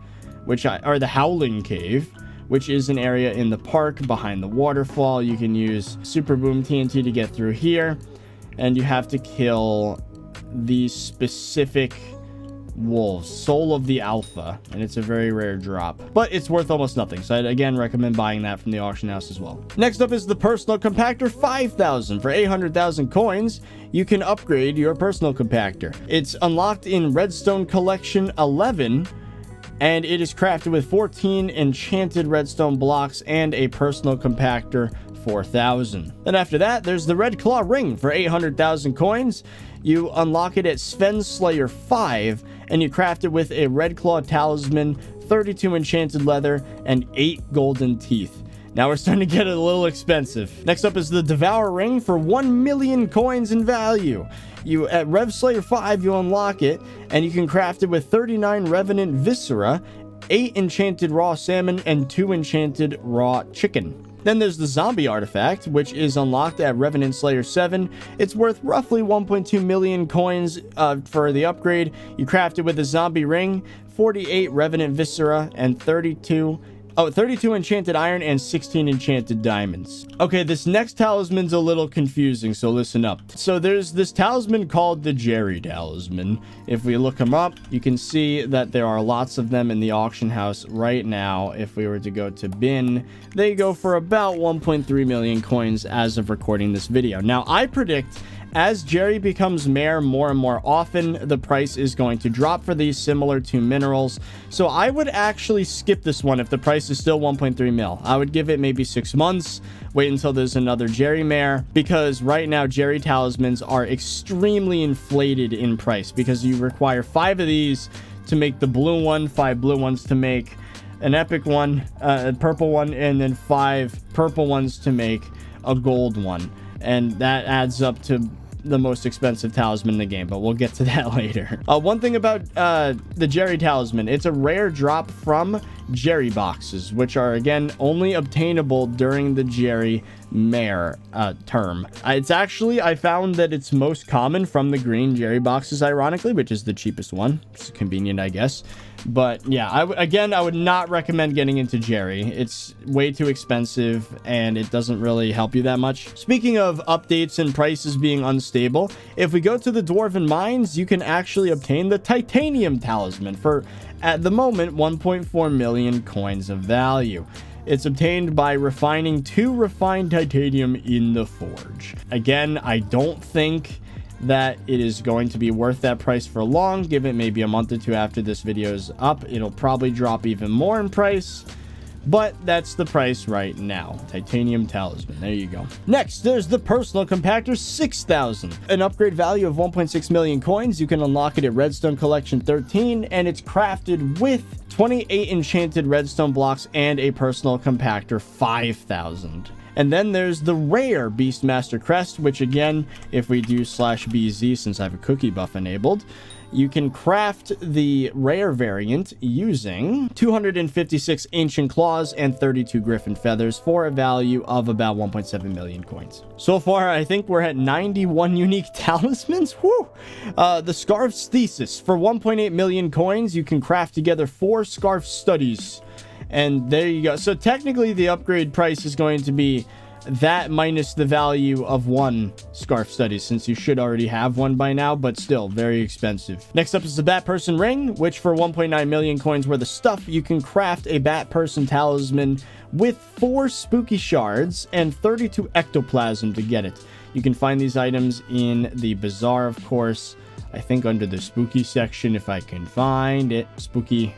or the Howling Cave, which is an area in the park behind the waterfall. You can use Super Boom TNT to get through here. And you have to kill these specific wolves, Soul of the Alpha, and it's a very rare drop, but it's worth almost nothing, so I'd again recommend buying that from the auction house as well. Next up is the Personal Compactor 5000. For 800,000 coins, you can upgrade your Personal Compactor. It's unlocked in Redstone Collection 11, and it is crafted with 14 enchanted redstone blocks and a Personal Compactor 4,000. Then after that, there's the Red Claw Ring. For 800,000 coins, you unlock it at Sven Slayer 5, and you craft it with a Red Claw Talisman, 32 enchanted leather, and 8 golden teeth. Now we're starting to get a little expensive. Next up is the Devour Ring for 1 million coins in value. At Rev Slayer 5, you unlock it, and you can craft it with 39 Revenant Viscera, 8 enchanted raw salmon, and 2 enchanted raw chicken. Then there's the Zombie Artifact, which is unlocked at Revenant Slayer 7. It's worth roughly 1.2 million coins for the upgrade. You craft it with a Zombie Ring, 48 Revenant Viscera, and 32 enchanted iron and 16 enchanted diamonds. Okay, this next talisman's a little confusing, so listen up. So there's this talisman called the Jerry Talisman. If we look them up, you can see that there are lots of them in the auction house right now. If we were to go to bin, they go for about 1.3 million coins as of recording this video. Now, I predict as Jerry becomes mayor more and more often, the price is going to drop for these similar to minerals. So I would actually skip this one if the price is still 1.3 mil. I would give it maybe 6 months, wait until there's another Jerry mayor, because right now Jerry talismans are extremely inflated in price because you require 5 of these to make the blue one, 5 blue ones to make an epic one, a purple one, and then 5 purple ones to make a gold one. And that adds up to the most expensive talisman in the game, but we'll get to that later. One thing about the Jerry Talisman, it's a rare drop from Jerry boxes, which are again only obtainable during the Jerry mayor term. It's actually, I found that it's most common from the green Jerry boxes, ironically, which is the cheapest one. It's convenient, I guess. But yeah, I would not recommend getting into Jerry. It's way too expensive and it doesn't really help you that much. Speaking of updates and prices being unstable, if we go to the Dwarven Mines, you can actually obtain the Titanium Talisman for, at the moment, 1.4 million coins of value. It's obtained by refining 2 refined titanium in the forge. Again, I don't think that it is going to be worth that price for long. Give it maybe a month or 2 after this video is up. It'll probably drop even more in price, but that's the price right now. Titanium Talisman. There you go. Next, there's the Personal Compactor 6000. An upgrade value of 1.6 million coins. You can unlock it at Redstone Collection 13, and it's crafted with 28 enchanted redstone blocks and a Personal Compactor 5000. And then there's the rare Beastmaster Crest, which again, if we do /BZ, since I have a cookie buff enabled, you can craft the rare variant using 256 Ancient Claws and 32 Griffin Feathers for a value of about 1.7 million coins. So far, I think we're at 91 unique talismans. Woo! The Scarf's Thesis. For 1.8 million coins, you can craft together 4 Scarf Studies. And there you go. So technically, the upgrade price is going to be that minus the value of 1 Scarf Study, since you should already have one by now, but still very expensive. Next up is the Bat Person Ring, which for 1.9 million coins worth of stuff, you can craft a Bat Person Talisman with 4 Spooky Shards and 32 Ectoplasm to get it. You can find these items in the Bazaar, of course. I think under the Spooky section, if I can find it. Spooky.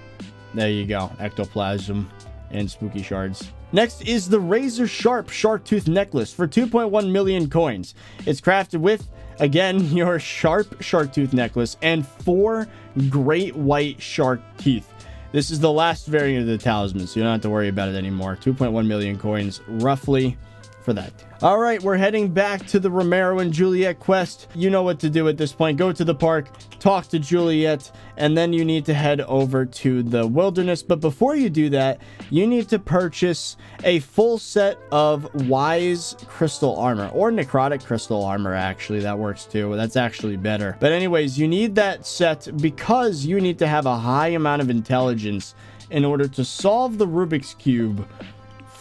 There you go. Ectoplasm and Spooky Shards. Next is the Razor Sharp Shark Tooth Necklace for 2.1 million coins. It's crafted with, again, your Sharp Shark Tooth Necklace and 4 Great White Shark Teeth. This is the last variant of the talisman, so you don't have to worry about it anymore. 2.1 million coins, roughly, for that. All right, we're heading back to the Romero and Juliet quest. You know what to do at this point. Go to the park, talk to Juliet, and then you need to head over to the wilderness. But before you do that, you need to purchase a full set of Wise Crystal Armor, or Necrotic Crystal Armor, actually. That works too. That's actually better. But anyways, you need that set because you need to have a high amount of intelligence in order to solve the Rubik's Cube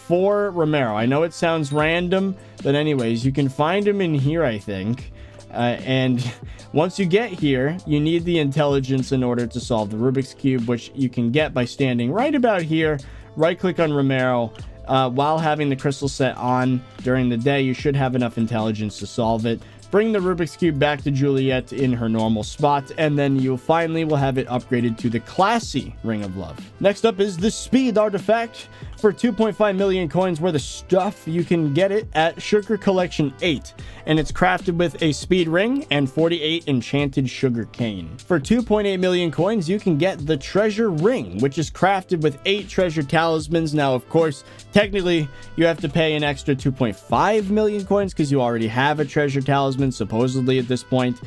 for Romero. I know it sounds random, but anyways, you can find him in here, I think. And once you get here, you need the intelligence in order to solve the Rubik's Cube, which you can get by standing right about here, right-click on Romero. While having the crystal set on during the day, you should have enough intelligence to solve it. Bring the Rubik's Cube back to Juliet in her normal spot, and then you finally will have it upgraded to the classy Ring of Love. Next up is the Speed Artifact. For 2.5 million coins worth of stuff, you can get it at Sugar Collection 8, and it's crafted with a speed ring and 48 enchanted sugar cane. For 2.8 million coins, you can get the Treasure Ring, which is crafted with 8 treasure talismans. Now, of course, technically, you have to pay an extra 2.5 million coins because you already have a treasure talisman, supposedly at this point.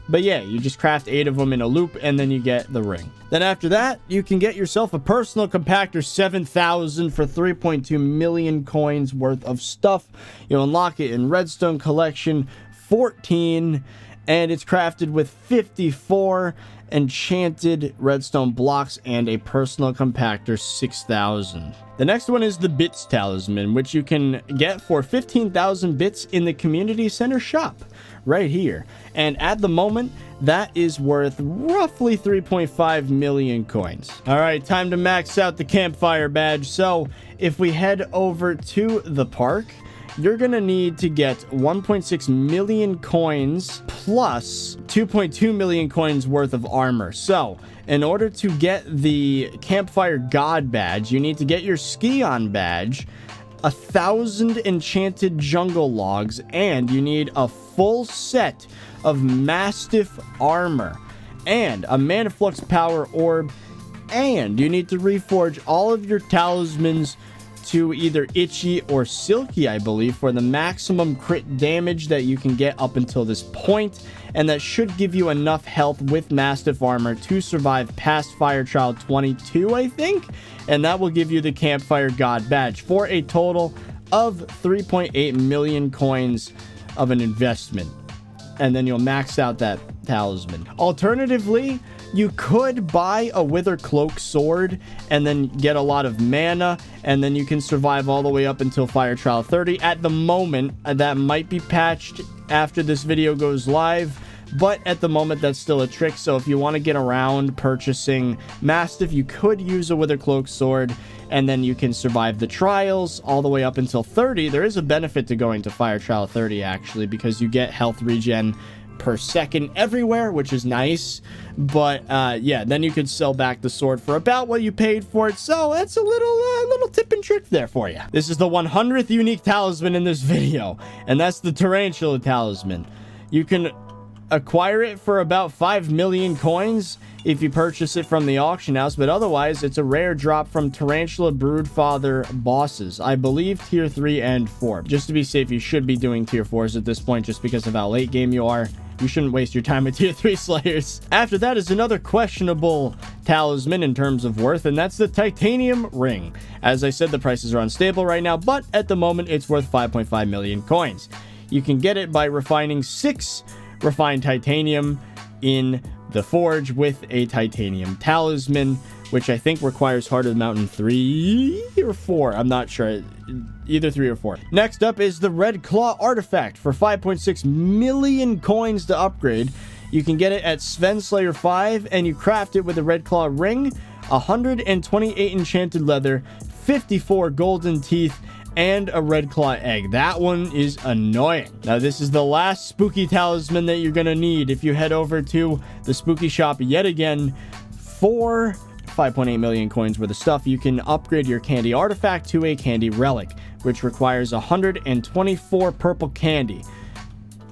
But yeah, you just craft 8 of them in a loop, and then you get the ring. Then after that, you can get yourself a personal compactor 7000 for 3.2 million coins worth of stuff. You unlock it in Redstone Collection 14, and it's crafted with 54 enchanted redstone blocks and a personal compactor 6000. The next one is the Bits Talisman, which you can get for 15,000 bits in the community center shop right here. And at the moment, that is worth roughly 3.5 million coins. All right, time to max out the Campfire badge. So if we head over to the park, you're gonna need to get 1.6 million coins plus 2.2 million coins worth of armor. So in order to get the Campfire God badge, you need to get your Ski-On badge, 1,000 enchanted jungle logs, and you need a full set of Mastiff armor and a Mana Flux power orb, and you need to reforge all of your talismans to either Itchy or Silky, I believe, for the maximum crit damage that you can get up until this point, and that should give you enough health with Mastiff armor to survive past Fire Trial 22, I think, and that will give you the Campfire God badge for a total of 3.8 million coins of an investment, and then you'll max out that talisman. Alternatively, you could buy a Wither Cloak sword and then get a lot of mana, and then you can survive all the way up until Fire Trial 30. At the moment, that might be patched after this video goes live, but at the moment, that's still a trick. So if you want to get around purchasing Mastiff, you could use a Wither Cloak sword, and then you can survive the trials all the way up until 30. There is a benefit to going to Fire Trial 30, actually, because you get health regen per second everywhere, which is nice. But yeah, then you could sell back the sword for about what you paid for it. So that's a little tip and trick there for you. This is the 100th unique talisman in this video, and that's the Tarantula Talisman. You can acquire it for about 5 million coins if you purchase it from the auction house, but otherwise it's a rare drop from Tarantula Broodfather bosses. I believe tier 3 and 4. Just to be safe, you should be doing tier 4s at this point just because of how late game you are. You shouldn't waste your time with tier 3 slayers. After that is another questionable talisman in terms of worth, and that's the titanium ring. As I said, the prices are unstable right now, but at the moment it's worth 5.5 million coins. You can get it by refining 6 refined titanium in the forge with a titanium talisman, which I think requires Heart of the Mountain 3 or 4. I'm not sure. Either 3 or 4. Next up is the Red Claw artifact for 5.6 million coins to upgrade. You can get it at Sven Slayer 5, and you craft it with a Red Claw ring, 128 enchanted leather, 54 golden teeth, and a Red Claw egg. That one is annoying. Now, this is the last spooky talisman that you're gonna need if you head over to the spooky shop yet again. For 5.8 million coins worth of stuff, you can upgrade your candy artifact to a candy relic, which requires 124 purple candy.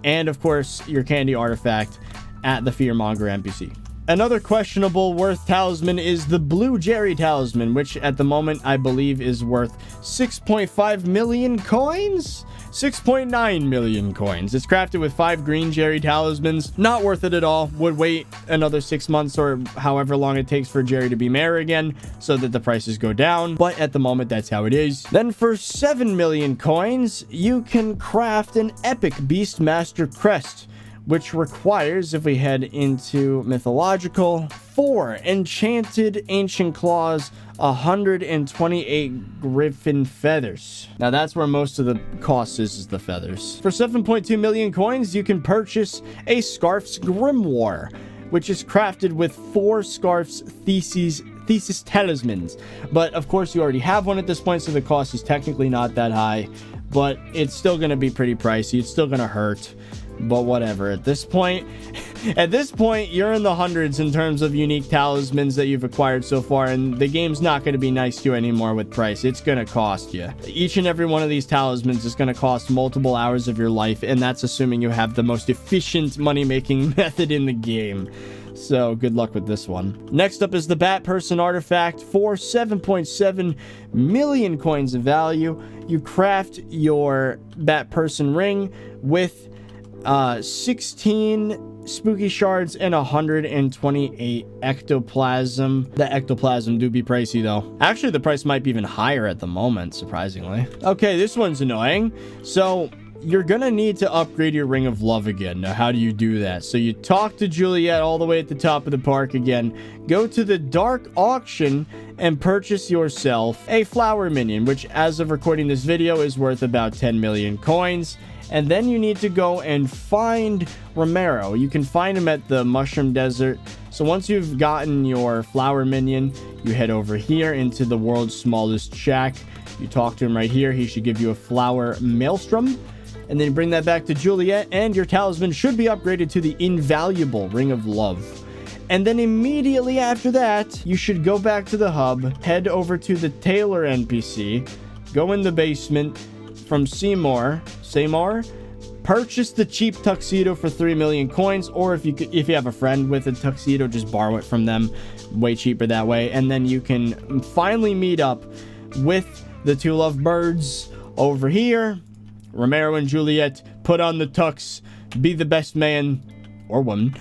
And, of course, your candy artifact at the Fearmonger NPC. Another questionable worth talisman is the Blue Jerry Talisman, which at the moment I believe is worth 6.5 million coins? 6.9 million coins. It's crafted with 5 green Jerry Talismans. Not worth it at all. Would wait another 6 months or however long it takes for Jerry to be mayor again so that the prices go down. But at the moment, that's how it is. Then for 7 million coins, you can craft an epic Beastmaster crest, which requires, if we head into mythological, 4 enchanted ancient claws, 128 griffin feathers. Now that's where most of the cost is the feathers. For 7.2 million coins, you can purchase a Scarf's Grimoire, which is crafted with 4 Scarf's Thesis Talismans. But of course you already have one at this point, so the cost is technically not that high, but it's still going to be pretty pricey. It's still going to hurt. But whatever, at this point, you're in the hundreds in terms of unique talismans that you've acquired so far, and the game's not going to be nice to you anymore with price. It's going to cost you. Each and every one of these talismans is going to cost multiple hours of your life, and that's assuming you have the most efficient money-making method in the game. So good luck with this one. Next up is the Bat Person artifact for 7.7 million coins of value. You craft your Bat Person ring with 16 spooky shards and 128 ectoplasm. The ectoplasm do be pricey though. Actually, the price might be even higher at the moment, surprisingly. Okay, this one's annoying. So you're gonna need to upgrade your Ring of Love again. Now, how do you do that? So you talk to Juliet all the way at the top of the park again, go to the dark auction and purchase yourself a flower minion, which as of recording this video is worth about 10 million coins. And then you need to go and find Romero. You can find him at the Mushroom Desert. So once you've gotten your flower minion, you head over here into the world's smallest shack. You talk to him right here. He should give you a flower maelstrom. And then you bring that back to Juliet, and your talisman should be upgraded to the invaluable Ring of Love. And then immediately after that, you should go back to the hub, head over to the Tailor NPC, go in the basement from Seymour, purchase the cheap tuxedo for 3 million coins, or if you have a friend with a tuxedo, just borrow it from them. Way cheaper that way. And then you can finally meet up with the two lovebirds over here. Romero and Juliet, put on the tux, be the best man or woman,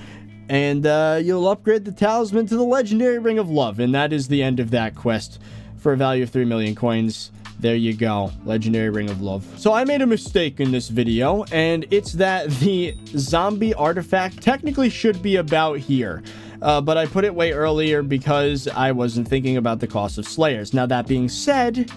and you'll upgrade the talisman to the legendary Ring of Love. And that is the end of that quest for a value of 3 million coins. There you go. Legendary Ring of Love. So I made a mistake in this video, and it's that the zombie artifact technically should be about here. But I put it way earlier because I wasn't thinking about the cost of Slayers. Now, that being said,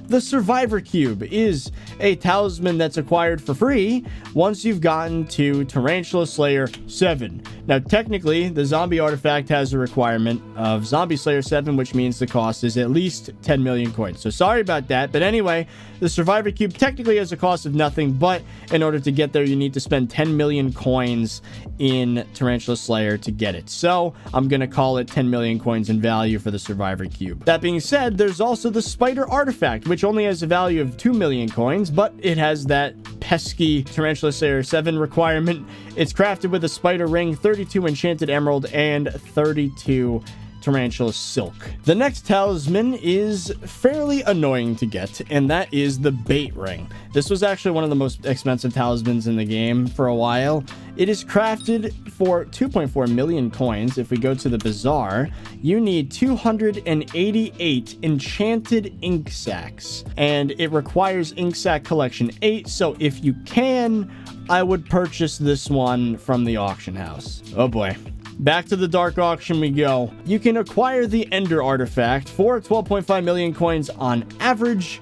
the Survivor Cube is a talisman that's acquired for free once you've gotten to Tarantula Slayer 7. Now, technically, the zombie artifact has a requirement of Zombie Slayer 7, which means the cost is at least 10 million coins. So sorry about that. But anyway, the Survivor Cube technically has a cost of nothing, but in order to get there, you need to spend 10 million coins in Tarantula Slayer to get it. So I'm going to call it 10 million coins in value for the Survivor Cube. That being said, there's also the Spider Artifact, which only has a value of 2 million coins, but it has that pesky Tarantula Slayer 7 requirement. It's crafted with a spider ring, 32 enchanted emerald, and 32 tarantula silk. The next talisman is fairly annoying to get, and that is the bait ring. This was actually one of the most expensive talismans in the game for a while. It is crafted for 2.4 million coins. If we go to the bazaar, you need 288 enchanted ink sacks, and it requires ink sack collection 8. So if you can, I would purchase this one from the auction house. Oh boy. Back to the dark auction we go. You can acquire the Ender artifact for 12.5 million coins on average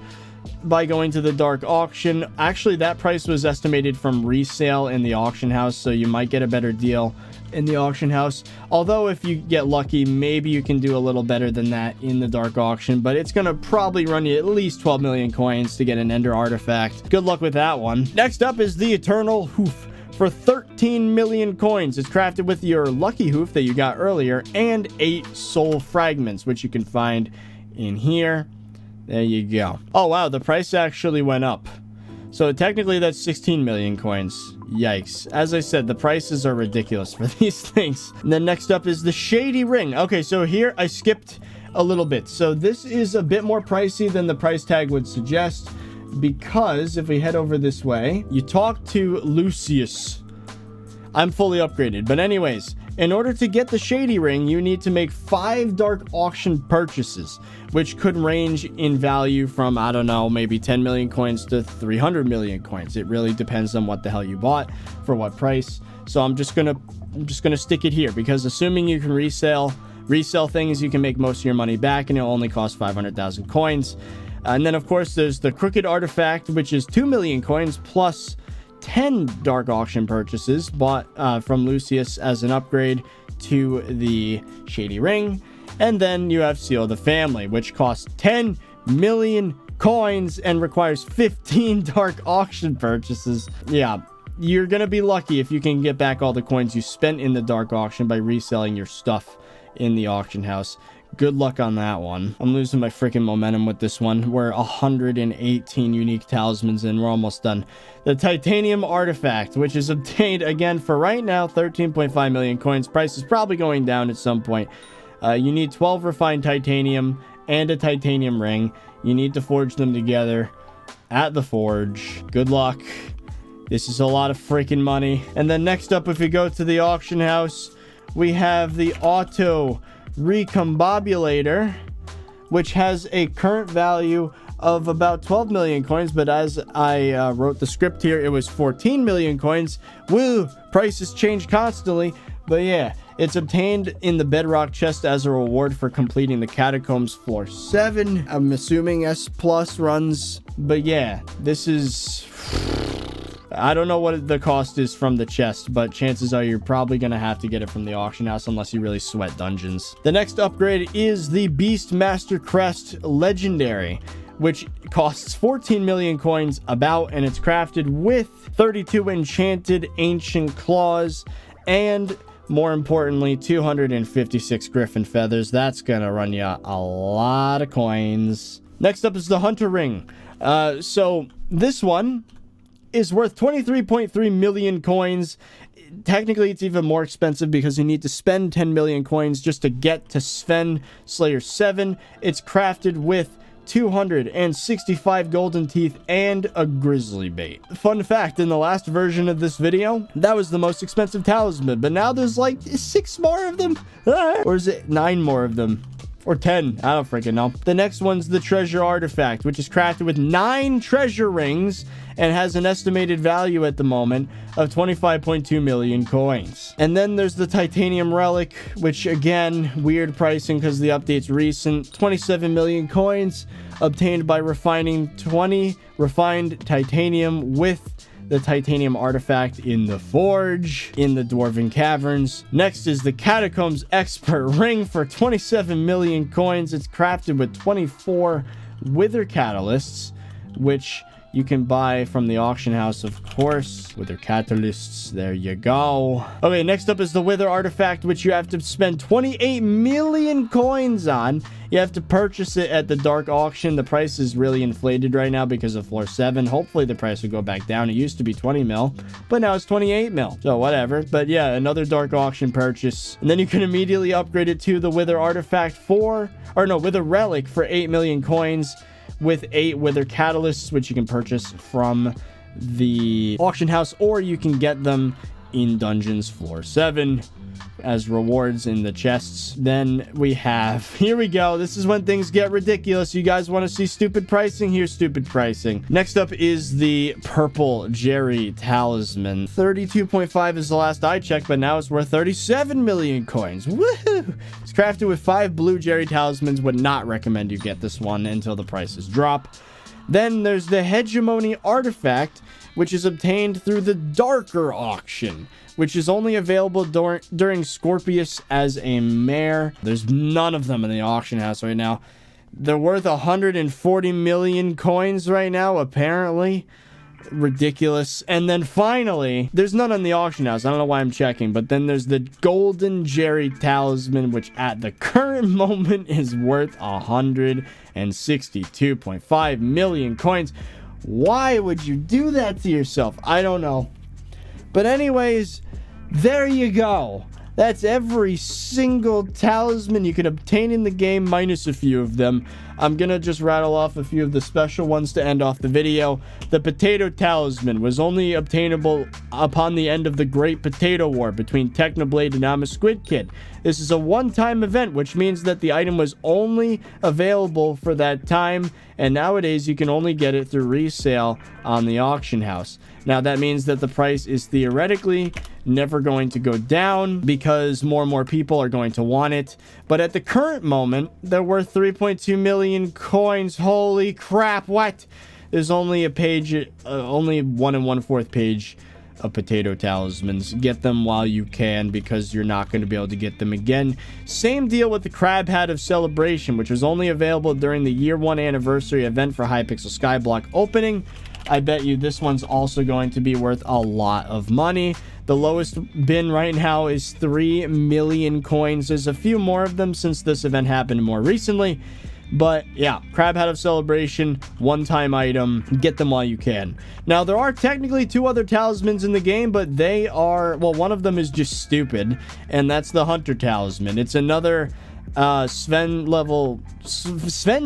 by going to the dark auction. Actually, that price was estimated from resale in the auction house, so you might get a better deal in the auction house. Although if you get lucky, maybe you can do a little better than that in the dark auction, but it's gonna probably run you at least 12 million coins to get an Ender artifact. Good luck with that one. Next up is the Eternal Hoof for 13 million coins. It's crafted with your lucky hoof that you got earlier and 8 soul fragments, which you can find in here. There you go. Oh wow, the price actually went up. So technically that's 16 million coins. Yikes. As I said, the prices are ridiculous for these things. And then next up is the Shady Ring. Okay, so here I skipped a little bit. So this is a bit more pricey than the price tag would suggest, because if we head over this way, you talk to Lucius. I'm fully upgraded. But anyways, in order to get the Shady Ring, you need to make 5 dark auction purchases, which could range in value from, I don't know, maybe 10 million coins to 300 million coins. It really depends on what the hell you bought for what price. So I'm just gonna stick it here, because assuming you can resell things, you can make most of your money back, and it'll only cost 500,000 coins. And then, of course, there's the Crooked Artifact, which is 2 million coins plus 10 dark auction purchases bought from Lucius as an upgrade to the Shady Ring. And then you have Seal of the Family, which costs 10 million coins and requires 15 dark auction purchases. Yeah, you're going to be lucky if you can get back all the coins you spent in the dark auction by reselling your stuff in the auction house. Good luck on that one. I'm losing my freaking momentum with this one. We're 118 unique talismans and we're almost done. The Titanium Artifact, which is obtained again for right now 13.5 million coins. Price is probably going down at some point. You need 12 refined titanium and a titanium ring. You need to forge them together at the forge. Good luck. This is a lot of freaking money. And then next up, if we go to the auction house, we have the Auto Recombobulator, which has a current value of about 12 million coins, but as I wrote the script here, it was 14 million coins. Woo! Prices change constantly, but yeah, it's obtained in the bedrock chest as a reward for completing the Catacombs Floor 7. I'm assuming S+ runs, but yeah, this is... I don't know what the cost is from the chest, but chances are you're probably going to have to get it from the auction house unless you really sweat dungeons. The next upgrade is the Beastmaster Crest Legendary, which costs 14 million coins about, and it's crafted with 32 enchanted ancient claws and, more importantly, 256 griffin feathers. That's going to run you a lot of coins. Next up is the Hunter Ring. So this one is worth 23.3 million coins. Technically, it's even more expensive because you need to spend 10 million coins just to get to Sven Slayer 7. It's crafted with 265 golden teeth and a grizzly bait. Fun fact, in the last version of this video, that was the most expensive talisman, but now there's like 6 more of them. Or is it 9 more of them? Or 10, I don't freaking know. The next one's the Treasure Artifact, which is crafted with 9 treasure rings and has an estimated value at the moment of 25.2 million coins. And then there's the Titanium Relic, which again, weird pricing because the update's recent. 27 million coins, obtained by refining 20 refined titanium with the Titanium Artifact in the Forge, in the Dwarven Caverns. Next is the Catacombs Expert Ring for 27 million coins. It's crafted with 24 Wither Catalysts, which you can buy from the auction house, of course, with their catalysts. There you go. Okay, next up is the Wither artifact, which you have to spend 28 million coins on. You have to purchase it at the dark auction. The price is really inflated right now because of floor 7. Hopefully the price will go back down. It used to be 20 mil, but now it's 28 mil. So whatever. But yeah, another dark auction purchase. And then you can immediately upgrade it to the Wither artifact Wither relic for 8 million coins with 8 Wither catalysts, which you can purchase from the auction house, or you can get them in dungeons floor 7 as rewards in the chests. Then we have, here we go, this is when things get ridiculous. You guys want to see stupid pricing? Here's stupid pricing. Next up is the purple Jerry Talisman. 32.5 is the last I checked, but now it's worth 37 million coins. Woohoo! It's crafted with 5 blue Jerry Talismans. Would not recommend you get this one until the prices drop. Then there's the Hegemony artifact, which is obtained through the darker auction, which is only available during Scorpius as a mare. There's none of them in the auction house right now. They're worth 140 million coins right now, apparently. Ridiculous. And then finally, there's none in the auction house. I don't know why I'm checking, but then there's the golden Jerry Talisman, which at the current moment is worth 162.5 million coins. Why would you do that to yourself? I don't know. But anyways, there you go. That's every single talisman you can obtain in the game, minus a few of them. I'm gonna just rattle off a few of the special ones to end off the video. The Potato Talisman was only obtainable upon the end of the Great Potato War between Technoblade and I'm a Squid Kid. This is a one-time event, which means that the item was only available for that time, and nowadays you can only get it through resale on the auction house. Now that means that the price is theoretically never going to go down because more and more people are going to want it. But at the current moment, they're worth 3.2 million coins. Holy crap, what? There's only a page, only 1 1/4 page of potato talismans. Get them while you can, because you're not going to be able to get them again. Same deal with the Crab Hat of Celebration, which was only available during the year 1 anniversary event for Hypixel SkyBlock opening. I bet you this one's also going to be worth a lot of money. The lowest bin right now is 3 million coins. There's a few more of them since this event happened more recently. But yeah, Crab Hat of Celebration, one-time item. Get them while you can. Now, there are technically 2 other talismans in the game, but they are, well, one of them is just stupid, and that's the Hunter Talisman. It's another Sven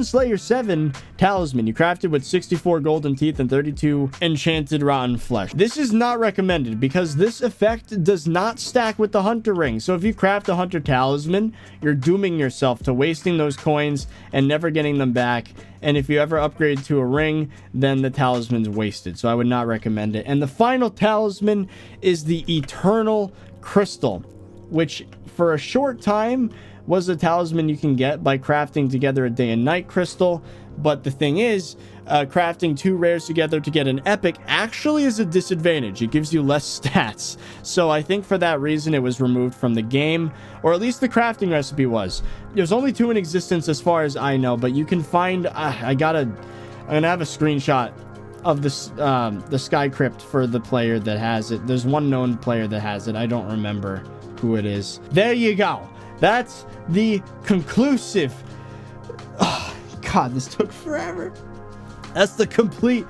Slayer 7 talisman. You craft it with 64 golden teeth and 32 enchanted rotten flesh. This is not recommended because this effect does not stack with the Hunter ring. So if you craft a Hunter Talisman, you're dooming yourself to wasting those coins and never getting them back. And if you ever upgrade to a ring, then the talisman's wasted. So I would not recommend it. And the final talisman is the Eternal Crystal, which for a short time was a talisman you can get by crafting together a day and night crystal. But the thing is, crafting 2 rares together to get an epic actually is a disadvantage. It gives you less stats. So I think for that reason it was removed from the game, or at least the crafting recipe was. There's only 2 in existence as far as I know, but you can find, I'm gonna have a screenshot of this, the Sky Crypt for the player that has it. There's one known player that has it. I don't remember who it is. There you go. That's the conclusive. Oh, God, this took forever. That's the complete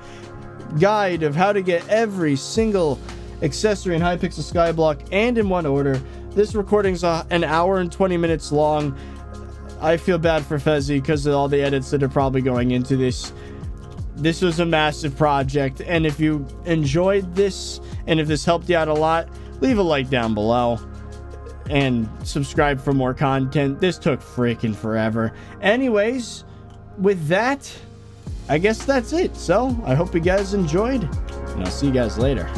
guide of how to get every single accessory in Hypixel SkyBlock and in one order. This recording's an hour and 20 minutes long. I feel bad for Fezzy because of all the edits that are probably going into this. This was a massive project, and if you enjoyed this and if this helped you out a lot, leave a like down below and subscribe for more content. This took freaking forever. Anyways, with that, I guess that's it. So I hope you guys enjoyed, and I'll see you guys later.